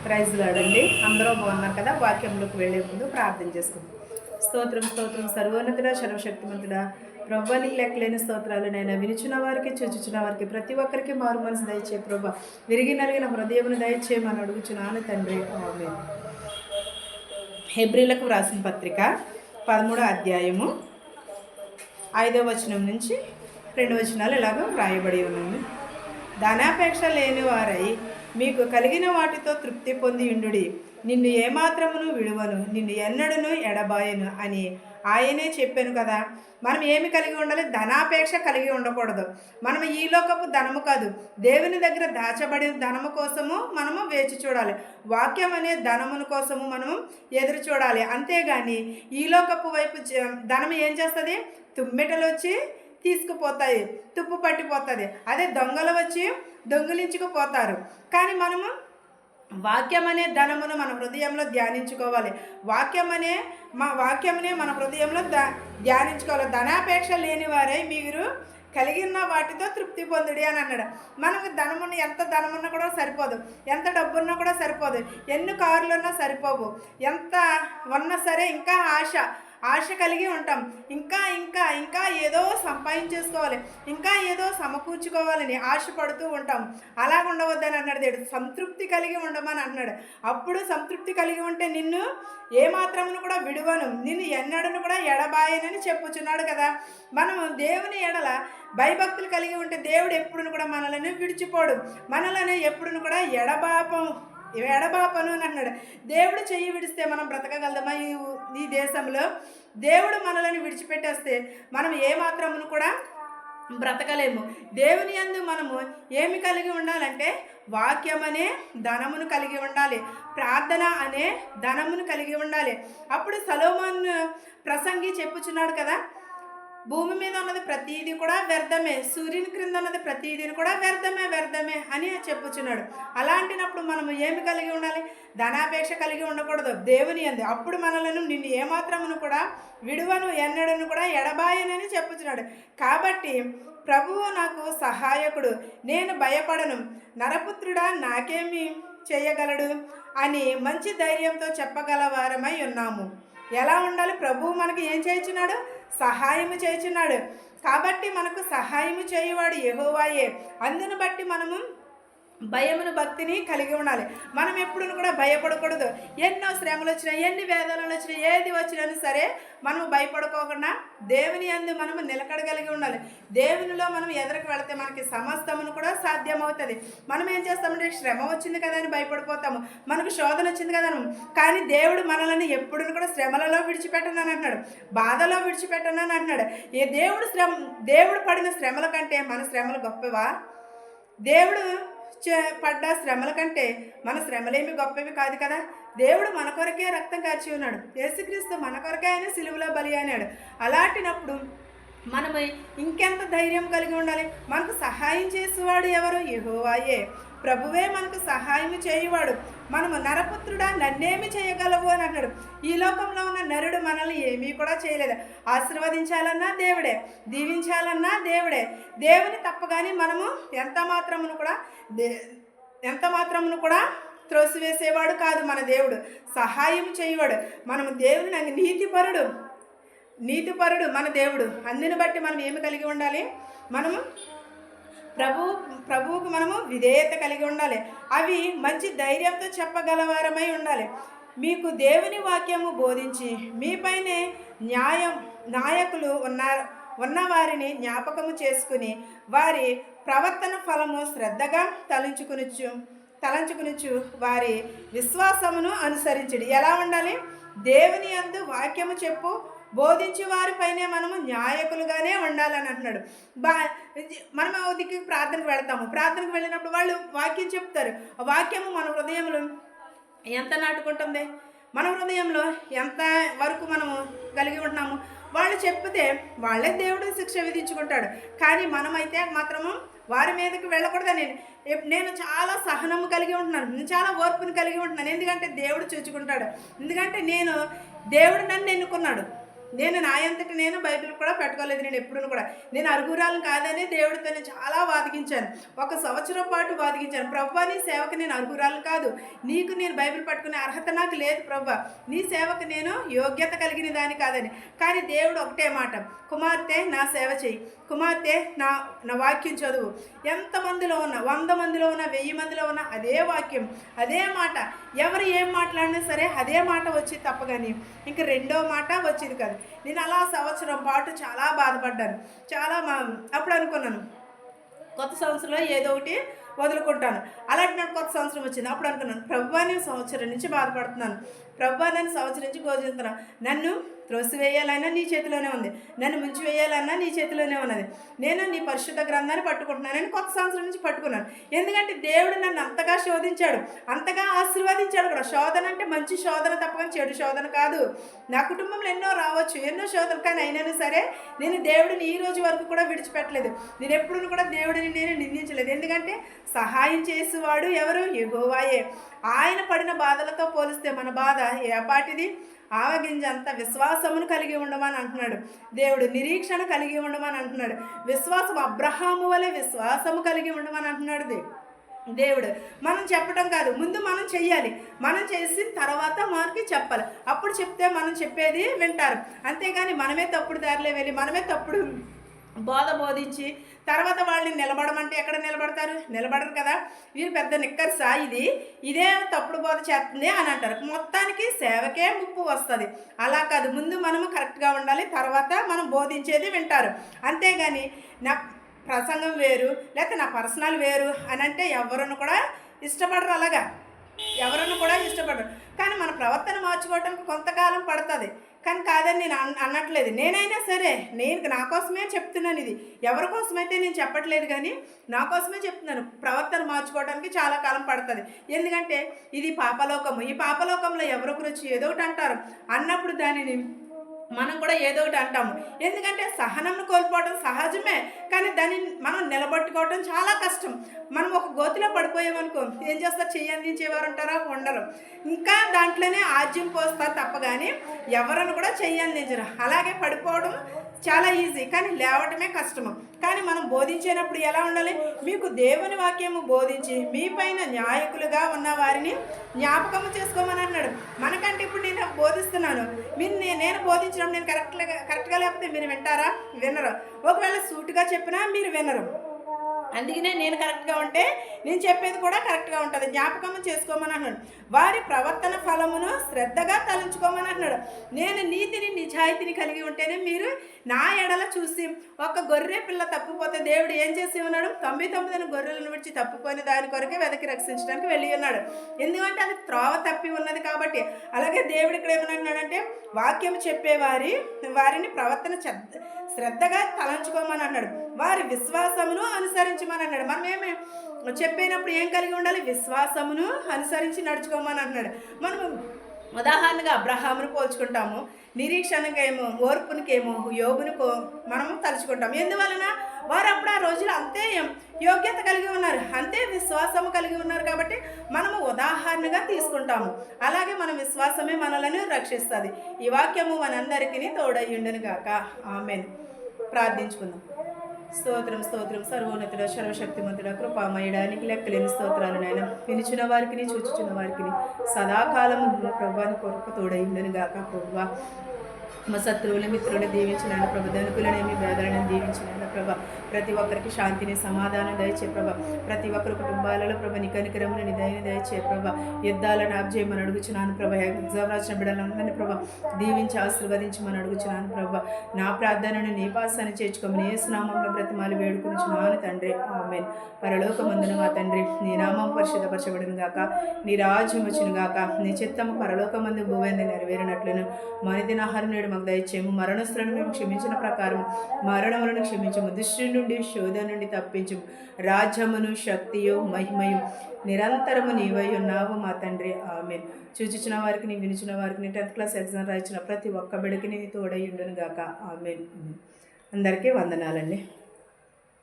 Praise లాడండి. అందరూ బాగున్నారు కదా. వాక్యంలోకి వెళ్ళే ముందు ప్రార్థన చేసుకుందాం. స్తోత్రం స్తోత్రం సర్వోన్నతుడా సర్వశక్తిమంతుడా ప్రభు, నీకు లెక్కలేని స్తోత్రాలు నైనా. వినిచిన వారికి చూచుచున్న వారికి ప్రతి ఒక్కరికి మారు మనసు దయచే ప్రభు, విరిగి నలిగిన హృదయమును దయచేయమని అడుగుచున్నాను తండ్రి. ఆమేన్. హెబ్రీలకు వ్రాసిన పత్రిక 13వ అధ్యాయము 5వ వచనం నుంచి 2 వచనాలు ఇలాగ వ్రాయబడి ఉన్నాయి. ధనాపేక్ష లేని వారై మీకు కలిగిన వాటితో తృప్తి పొంది ఉండుడి. నిన్ను ఏమాత్రమును విడువను, నిన్ను ఎన్నడను ఎడబాయను అని ఆయనే చెప్పాను కదా. మనం ఏమి కలిగి ఉండాలి? ధనాపేక్ష కలిగి ఉండకూడదు. మనం ఈ లోకపు ధనము కాదు, దేవుని దగ్గర దాచబడిన ధనము కోసము మనము వేచి చూడాలి. వాక్యం అనే ధనమును కోసము మనము ఎదురు చూడాలి. అంతేగాని ఈ లోకపు వైపు ధనం ఏం చేస్తుంది? తుమ్మెటలు వచ్చి తీసుకుపోతాయి, తుప్పు పట్టిపోతుంది. అదే దొంగలు వచ్చి దొంగిలించుకుపోతారు. కానీ మనము వాక్యం అనే ధనమును మన హృదయంలో ధ్యానించుకోవాలి. వాక్యమనే మన హృదయంలో ధ్యానించుకోవాలి. ధనాపేక్ష లేని వారై మీరు కలిగిన వాటితో తృప్తి పొందుడి అని అన్నాడు. మనకు ధనమున్న ఎంత ధనమున్నా కూడా సరిపోదు, ఎంత డబ్బున్నా కూడా సరిపోదు, ఎన్ని కార్లు ఉన్నా సరిపోవు. ఎంత ఉన్నా సరే ఇంకా ఆశ కలిగి ఉంటాం. ఇంకా ఇంకా ఇంకా ఏదో సంపాదించేసుకోవాలి, ఇంకా ఏదో సమకూర్చుకోవాలని ఆశపడుతూ ఉంటాం. అలాగ ఉండవద్దని అన్నాడు దేవుడు. సంతృప్తి కలిగి ఉండమని అన్నాడు. అప్పుడు సంతృప్తి కలిగి ఉంటే నిన్ను ఏమాత్రమును కూడా విడువను, నిన్ను ఎన్నడను కూడా ఎడబాయనని చెప్పుచున్నాడు కదా. మనము దేవుని ఎడల భయభక్తులు కలిగి ఉంటే దేవుడు ఎప్పుడును కూడా మనలను విడిచిపోడు, మనలను ఎప్పుడును కూడా ఎడబాపను అని అన్నాడు. దేవుడు చెయ్యి విడిస్తే మనం బ్రతకగలమా? ఈ దేశంలో దేవుడు మనల్ని విడిచిపెట్టేస్తే మనం ఏమాత్రమును కూడా బ్రతకలేము. దేవుని యందు మనము ఏమి కలిగి ఉండాలంటే వాక్యం అనే ధనమును కలిగి ఉండాలి, ప్రార్థన అనే ధనమును కలిగి ఉండాలి. అప్పుడు సొలొమోను ప్రసంగి చెప్పుచున్నాడు కదా, భూమి మీద ఉన్నది ప్రతీది కూడా వ్యర్థమే, సూర్యుని క్రింద ఉన్నది ప్రతీది కూడా వ్యర్థమే అని చెప్పుచున్నాడు. అలాంటినప్పుడు మనము ఏమి కలిగి ఉండాలి? ధనాపేక్ష కలిగి ఉండకూడదు దేవుని యందు. అప్పుడు మనలను నిన్ను ఏమాత్రమును కూడా విడువను, ఎన్నడను కూడా ఎడబాయనని చెప్పుచున్నాడు. కాబట్టి ప్రభువు నాకు సహాయకుడు, నేను భయపడను, నరపుత్రుడా నాకేమి చేయగలడు అని మంచి ధైర్యంతో చెప్పగలవారమై ఉన్నాము. ఎలా ఉండాలి? ప్రభువు మనకు ఏం చేయుచున్నాడు? సహాయము చేయుచున్నాడు. కాబట్టి మనకు సహాయము చేయువాడు యెహోవాయే. అందును బట్టి మనము భయమును భక్తిని కలిగి ఉండాలి. మనం ఎప్పుడు కూడా భయపడకూడదు. ఎన్నో శ్రమలు వచ్చినా, ఎన్ని వేదనలు వచ్చినా, ఏది వచ్చినా సరే మనము భయపడుకోకుండా దేవుని యందు మనము నిలకడగలిగి ఉండాలి. దేవునిలో మనం ఎదురుకు వెళితే మనకి సమస్తమును కూడా సాధ్యమవుతుంది. మనం ఏం చేస్తామంటే శ్రమ వచ్చింది కదా అని భయపడిపోతాము, మనకు శోధన వచ్చింది కదా అని. కానీ దేవుడు మనల్ని ఎప్పుడు కూడా శ్రమలలో విడిచిపెట్టనని అంటున్నాడు, బాధలో విడిచిపెట్టనని అంటున్నాడు. దేవుడు పడిన శ్రమల కంటే మన శ్రమలు గొప్పవా? దేవుడు పడ్డ శ్రమల కంటే మన శ్రమలేమి గొప్పవి కాదు కదా. దేవుడు మన కొరకే రక్తం కార్చి ఉన్నాడు. యేసుక్రీస్తు మన కొరకే ఆయన సిలువలో బలి అయినాడు. అలాంటినప్పుడు మనము ఇంకెంత ధైర్యం కలిగి ఉండాలి? మనకు సహాయం చేసేవాడు ఎవరు? యెహోవాయే. ప్రభువే మనకు సహాయం చేయువాడు. మనము నరపుత్రుడా నన్నేమి చేయగలవు అని అన్నాడు. ఈ లోకంలో ఉన్న నరుడు మనల్ని ఏమీ కూడా చేయలేదు. ఆశీర్వదించాలన్నా దేవుడే, దీవించాలన్నా దేవుడే. దేవుని తప్పగాని మనము ఎంత మాత్రమును కూడా త్రోసివేసేవాడు కాదు మన దేవుడు. సహాయం చేయవాడు. మనము దేవుని నీతిపరుడు మన దేవుడు. అందుని బట్టి మనం ఏమి కలిగి ఉండాలి? మనము ప్రభువుకు మనము విధేయత కలిగి ఉండాలి. అవి మంచి ధైర్యంతో చెప్పగలవారమై ఉండాలి. మీకు దేవుని వాక్యము బోధించి మీపైనే నాయకులు ఉన్నవారిని జ్ఞాపకము చేసుకుని వారి ప్రవర్తన ఫలము శ్రద్ధగా తలంచుకునుచు వారి విశ్వాసమును అనుసరించడి. ఎలా ఉండాలి? దేవుని యందు వాక్యము బోధించి వారిపైనే మనము న్యాయకులుగానే ఉండాలని అంటున్నాడు. మనం దిక్కు ప్రార్థనకు వెళ్తాము. ప్రార్థనకు వెళ్ళినప్పుడు వాళ్ళు వాక్యం చెప్తారు. ఆ వాక్యము మన హృదయంలో ఎంత నాటుకుంటుంది? మన హృదయంలో ఎంత వరకు మనము కలిగి ఉంటున్నాము? వాళ్ళు చెప్తే వాళ్ళే దేవుడు శిక్ష విధించుకుంటాడు. కానీ మనమైతే మాత్రము వారి మీదకి వెళ్ళకూడదని నేను చాలా సహనము కలిగి ఉంటున్నాను, నేను చాలా ఓర్పుని కలిగి ఉంటున్నాను. ఎందుకంటే దేవుడు చూచుకుంటాడు. ఎందుకంటే దేవుడు నన్ను ఎన్నుకున్నాడు, నేను నా అంతటి నేను బైబిల్ కూడా పెట్టుకోలేదు. నేను ఎప్పుడు కూడా నేను అర్హురాలను కాదని దేవుడితో నేను చాలా వాదించాను. 1 సంవత్సరం పాటు వాదించాను. ప్రభువా, నీ సేవకు నేను అర్హురాలను కాదు, నీకు నేను బైబిల్ పట్టుకునే అర్హత నాకు లేదు ప్రభువా, నీ సేవకు నేను యోగ్యత కలిగిన దాని కాదని. కానీ దేవుడు ఒకటే మాట, కుమార్తె నా సేవ చెయ్యి, కుమార్తె నా నా వాక్యం చదువు. ఎంతమందిలో ఉన్నా, 100 మందిలో ఉన్నా, 1000 మందిలో ఉన్నా అదే వాక్యం, అదే మాట. ఎవరు ఏం మాట్లాడినా సరే అదే మాట వచ్చి తప్పగాని ఇంక రెండో మాట వచ్చేది కాదు. నేను అలా సంవత్సరం పాటు చాలా బాధపడ్డాను. అప్పుడు అనుకున్నాను, కొత్త సంవత్సరంలో ఏదో ఒకటి వదులుకుంటాను. అలాంటి నాకు కొత్త సంవత్సరం వచ్చింది. అప్పుడు అనుకున్నాను, ప్రభువా, నేను సంవత్సరం నుంచి బాధపడుతున్నాను, ప్రభువా, నేను సంవత్సరం నుంచి గోచుతున్నాను, నన్ను త్రోసివేయాలన్నా నీ చేతిలోనే ఉంది, నన్ను ముంచి వేయాలన్నా నీ చేతిలోనే ఉన్నది, నేను నీ పరిశుద్ధ గ్రంథాన్ని పట్టుకుంటున్నానని కొత్త సంవత్సరం నుంచి పట్టుకున్నాను. ఎందుకంటే దేవుడు నన్ను అంతగా శోధించాడు, అంతగా ఆశీర్వదించాడు కూడా. శోధన అంటే మంచి శోధన తప్పని చెడు శోధన కాదు. నా కుటుంబంలో ఎన్నో రావచ్చు, ఎన్నో శోధన, కానీ అయినా సరే నేను దేవుడిని ఈ రోజు వరకు కూడా విడిచిపెట్టలేదు. నేను ఎప్పుడు కూడా దేవుడిని నేను నిందించలేదు. ఎందుకంటే సహాయం చేసేవాడు ఎవరు? యెహోవాయే. ఆయన పడిన బాధలతో పోలిస్తే మన బాధ ఏపాటిది? ఆవగింజ అంత విశ్వాసమును కలిగి ఉండమని అంటున్నాడు దేవుడు. నిరీక్షణ కలిగి ఉండమని అంటున్నాడు. విశ్వాసం అబ్రహాము వలె విశ్వాసము కలిగి ఉండమని అంటున్నాడు దేవుడు. మనం చెప్పడం కాదు, ముందు మనం చెయ్యాలి. మనం చేసిన తర్వాత మనకి చెప్పాలి. అప్పుడు చెప్తే మనం చెప్పేది వింటారు. అంతేగాని మనమే తప్పుడు దారిలో వెళ్ళి మనమే తప్పుడు బోధించి తర్వాత వాళ్ళని నిలబడమంటే ఎక్కడ నిలబడరు కదా. వీరు పెద్ద నిక్కర్సా, ఇదే తప్పుడు బోధ చేస్తుంది అని అంటారు. మొత్తానికి సేవకే ముప్పు వస్తుంది. అలా కాదు, ముందు మనము కరెక్ట్గా ఉండాలి, తర్వాత మనం బోధించేది వింటారు. అంతేగాని నా ప్రసంగం వేరు లేకపోతే నా పర్సనల్ వేరు అని అంటే ఎవరನ್ನು కూడా ఇష్టపడరు. అలాగా ఎవరನ್ನು కూడా ఇష్టపడరు. కానీ మన ప్రవర్తన మార్చుకోవడానికి కొంతకాలం పడుతుంది. కానీ కాదని నేను అనట్లేదు. నేనైనా సరే నేను నా కోసమే చెప్తున్నాను. ఇది ఎవరి కోసమైతే నేను చెప్పట్లేదు, కానీ నా కోసమే చెప్తున్నాను. ప్రవర్తన మార్చుకోవడానికి చాలా కాలం పడుతుంది. ఎందుకంటే ఇది పాపలోకము. ఈ పాపలోకంలో ఎవరొకరు వచ్చి ఏదో ఒకటి అంటారు. అన్నప్పుడు దానిని మనం కూడా ఏదో ఒకటి అంటాము. ఎందుకంటే సహనంను కోల్పోవడం సహజమే, కానీ దాన్ని మనం నిలబట్టుకోవడం చాలా కష్టం. మనం ఒక గోతిలో పడిపోయామనుకో, ఏం చేస్తారు? చెయ్యందించేవారు ఉంటారా? ఉండరు. ఇంకా దాంట్లోనే ఆజ్యం పోస్తారు తప్ప కానీ ఎవరನ್ನು కూడా చెయ్యందించరు. అలాగే పడిపోవడం చాలా ఈజీ, కానీ లేవటమే కష్టము. కానీ మనం బోధించేటప్పుడు ఎలా ఉండాలి? మీకు దేవుని వాక్యము బోధించి మీ పైన న్యాయకులుగా ఉన్న వారిని జ్ఞాపకము చేసుకోమని అన్నాడు. మనకంటే ఇప్పుడు నేను బోధిస్తున్నాను, నేను బోధించడం నేను కరెక్ట్గా లేకపోతే మీరు వింటారా? వినరు. ఒకవేళ సూటుగా చెప్పినా మీరు వినరు. అందుకనే నేను కరెక్ట్గా ఉంటే నేను చెప్పేది కూడా కరెక్ట్గా ఉంటుంది. జ్ఞాపకం చేసుకోమని అన్నాడు. వారి ప్రవర్తన ఫలమును శ్రద్ధగా తలంచుకోమని అన్నాడు. నేను నీతిని నిజాయితీని కలిగి ఉంటేనే మీరు నా ఎడల చూసి ఒక గొర్రె పిల్ల తప్పిపోతే దేవుడు ఏం చేసి ఉన్నాడు? 99 గొర్రెలను విడిచి తప్పుకొని దాని కొరకే వెదకి రక్షించడానికి వెళ్ళి ఉన్నాడు. ఎందుకంటే అది త్రోవ తప్పి ఉన్నది కాబట్టి. అలాగే దేవుడు ఇక్కడ ఏమన్నాడంటే వాక్యం వారిని ప్రవర్తన శ్రద్ధగా తలంచుకోమని అన్నాడు. వారి విశ్వాసమును అనుసరించమని అన్నాడు. మనం ఏమి చెప్పేటప్పుడు ఏం కలిగి ఉండాలి? విశ్వాసమును అనుసరించి నడుచుకోమని అంటున్నాడు. మనం ఉదాహరణగా అబ్రహామును పోల్చుకుంటాము, నిరీక్షణకేమో, ఓర్పునికేమో యోబునికో మనము తలుచుకుంటాము. ఎందువలన వారు అప్పుడు ఆ రోజులు అంతే యోగ్యత కలిగి ఉన్నారు, అంతే విశ్వాసము కలిగి ఉన్నారు. కాబట్టి మనము ఉదాహరణగా తీసుకుంటాము. అలాగే మన విశ్వాసమే మనలను రక్షిస్తుంది. ఈ వాక్యము మనందరికీ తోడయ్యుండును గాక. ఆమేన్. ప్రార్థించుకుందాం. స్తోత్రం స్తోత్రం సర్వోన్నతుడ సర్వశక్తిమంతుడ కృపామయుడా, నీకు లెక్కలేని స్తోత్రాలు నాయన. వినుచున్న వారికి చూచుచున్న వారికి సదాకాలము ప్రభువాని కొరకు తోడైందని గాక. ప్రభువా, మా శత్రువుల మిత్రులను దీవించినాను ప్రభు, ధనుకులనేమి వేదలను దీవించినాను ప్రభ. ప్రతి ఒక్కరికి శాంతిని సమాధానం దయచే ప్రభ. ప్రతి ఒక్కరి కుటుంబాలలో ప్రభ నీ కనికరమును నీ దయని దయచే ప్రభ. యుద్ధాలను ఆబ్జేయమని అడుగుచున్నాను ప్రభ. ఎగ్జామ్ రాసిన బిడ్డలందరినీ ప్రభ దీవించి ఆశీర్వదించమని అడుగుచున్నాను ప్రభ. నా ప్రార్థనను నీ పాసాన్ని చేర్చుకోమని యేసు నామములో బ్రతిమాలి వేడుకొనుచున్నాను తండ్రి. ఆమేన్. పరలోకమందున మా తండ్రి, నీ నామం పరిశుద్ధపరచబడును గాక, నీ రాజ్యం వచ్చును గాక, నీ చిత్తము పరలోకమందు భూమింద నెరవేరినట్లును మనిదిన ఆహారం నేడు మాకు దయచేయము. మరణస్తులను మేము క్షమించిన ప్రకారం మరణములను క్షమించము. దృష్టి నుండి శోధన నుండి తప్పించము. రాజ్యమును శక్తియు మహిమయు నిరంతరము నీవై ఉన్నావు మా తండ్రి. ఆమేన్. చూచుచిన వారికి నీ వినుచున్న వారికి నీ 10th క్లాస్ ఎగ్జామ్ రాయించిన ప్రతి ఒక్క బిడ్డకి నీ తోడై ఉండును గాక. ఆమేన్. అందరికీ వందనాలండి.